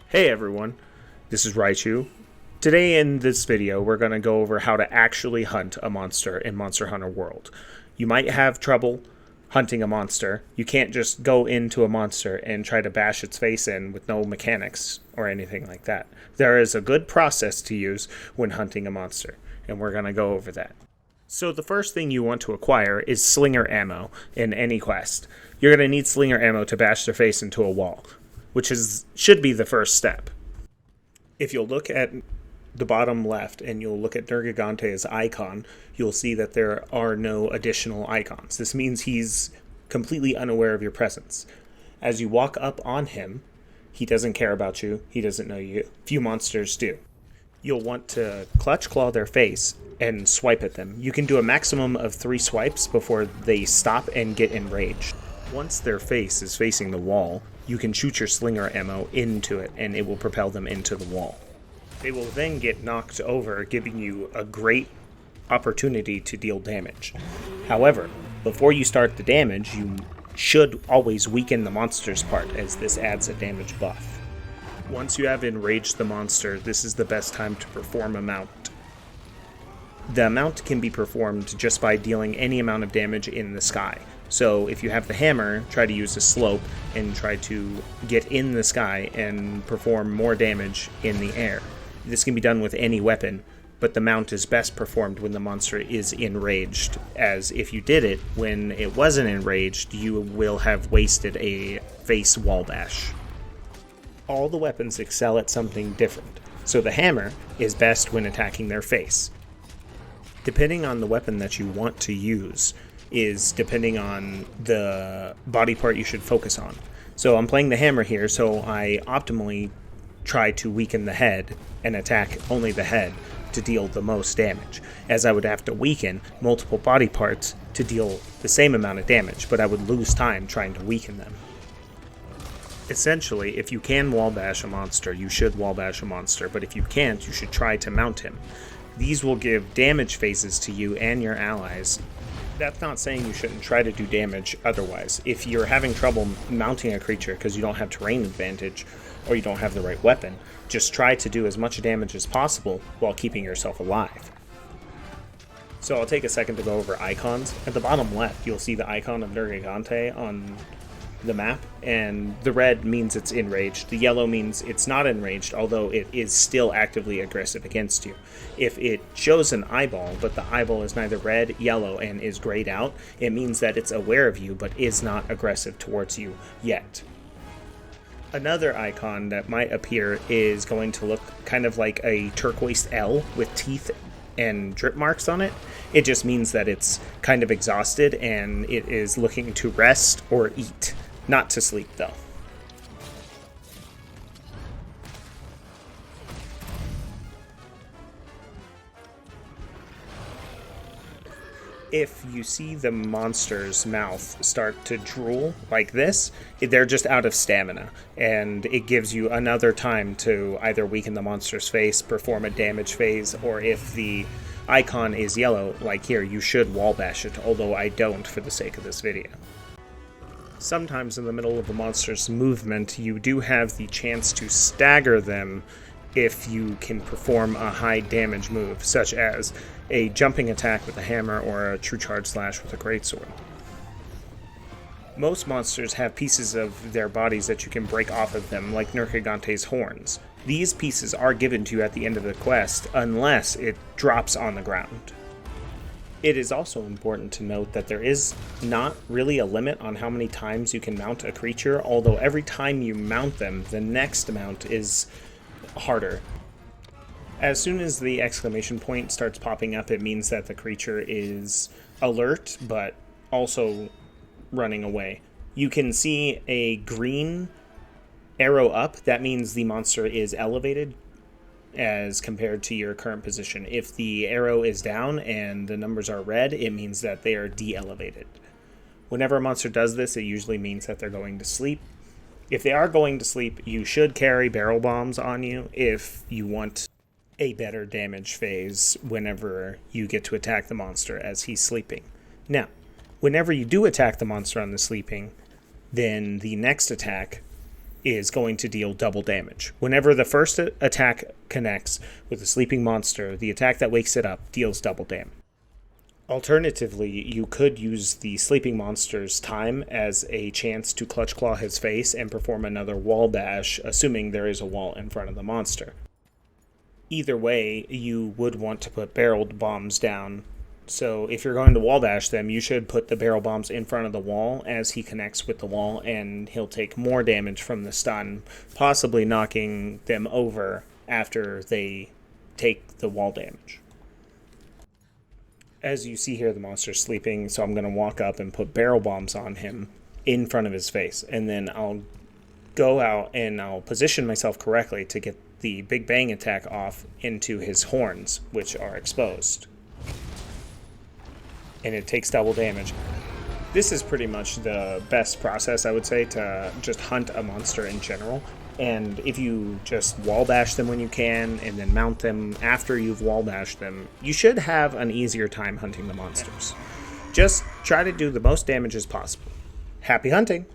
Hey everyone, this is Raichu. Today in this video we're going to go over how to actually hunt a monster in Monster Hunter World. You might have trouble hunting a monster. You can't just go into a monster and try to bash its face in with no mechanics or anything like that. There is a good process to use when hunting a monster, and we're going to go over that. So the first thing you want to acquire is Slinger ammo in any quest. You're going to need Slinger ammo to bash their face into a wall, which should be the first step. If you'll look at the bottom left and you'll look at Nergigante's icon, you'll see that there are no additional icons. This means he's completely unaware of your presence. As you walk up on him, he doesn't care about you, he doesn't know you. Few monsters do. You'll want to clutch claw their face and swipe at them. You can do a maximum of 3 swipes before they stop and get enraged. Once their face is facing the wall, you can shoot your Slinger ammo into it and it will propel them into the wall. They will then get knocked over, giving you a great opportunity to deal damage. However, before you start the damage, you should always weaken the monster's part, as this adds a damage buff. Once you have enraged the monster, this is the best time to perform a mount. The mount can be performed just by dealing any amount of damage in the sky. So if you have the hammer, try to use a slope and try to get in the sky and perform more damage in the air. This can be done with any weapon, but the mount is best performed when the monster is enraged, as if you did it when it wasn't enraged, you will have wasted a face wall bash. All the weapons excel at something different, so the hammer is best when attacking their face. Depending on the weapon that you want to use is depending on the body part you should focus on. So I'm playing the hammer here, so I optimally try to weaken the head and attack only the head to deal the most damage, as I would have to weaken multiple body parts to deal the same amount of damage, but I would lose time trying to weaken them. Essentially, if you can wall bash a monster, you should wall bash a monster, but if you can't, you should try to mount him. These will give damage phases to you and your allies. That's not saying you shouldn't try to do damage otherwise. If you're having trouble mounting a creature because you don't have terrain advantage or you don't have the right weapon, just try to do as much damage as possible while keeping yourself alive. So I'll take a second to go over icons. At the bottom left, you'll see the icon of Nergigante on the map, and the red means it's enraged. The yellow means it's not enraged, although it is still actively aggressive against you. If it shows an eyeball, but the eyeball is neither red, yellow, and is grayed out, it means that it's aware of you, but is not aggressive towards you yet. Another icon that might appear is going to look kind of like a turquoise L with teeth and drip marks on it. It just means that it's kind of exhausted and it is looking to rest or eat. Not to sleep, though. If you see the monster's mouth start to drool like this, they're just out of stamina, and it gives you another time to either weaken the monster's face, perform a damage phase, or if the icon is yellow, like here, you should wall bash it, although I don't for the sake of this video. Sometimes in the middle of a monster's movement, you do have the chance to stagger them if you can perform a high damage move, such as a jumping attack with a hammer or a true charge slash with a greatsword. Most monsters have pieces of their bodies that you can break off of them, like Nergigante's horns. These pieces are given to you at the end of the quest, unless it drops on the ground. It is also important to note that there is not really a limit on how many times you can mount a creature, although every time you mount them, the next mount is harder. As soon as the exclamation point starts popping up, it means that the creature is alert, but also running away. You can see a green arrow up. That means the monster is elevated as compared to your current position. If the arrow is down and the numbers are red, it means that they are de-elevated. Whenever a monster does this, it usually means that they're going to sleep. If they are going to sleep, you should carry barrel bombs on you if you want a better damage phase whenever you get to attack the monster as he's sleeping. Now, whenever you do attack the monster on the sleeping, then the next attack is going to deal double damage. Whenever the first attack connects with a sleeping monster, the attack that wakes it up deals double damage. Alternatively, you could use the sleeping monster's time as a chance to clutch claw his face and perform another wall bash, assuming there is a wall in front of the monster. Either way, you would want to put barreled bombs down. So if you're going to wall bash them, you should put the barrel bombs in front of the wall as he connects with the wall, and he'll take more damage from the stun, possibly knocking them over after they take the wall damage. As you see here, the monster's sleeping, so I'm going to walk up and put barrel bombs on him in front of his face. And then I'll go out and I'll position myself correctly to get the Big Bang attack off into his horns, which are exposed. And it takes double damage. This is pretty much the best process, I would say, to just hunt a monster in general. And if you just wall bash them when you can and then mount them after you've wall bashed them, you should have an easier time hunting the monsters. Just try to do the most damage as possible. Happy hunting!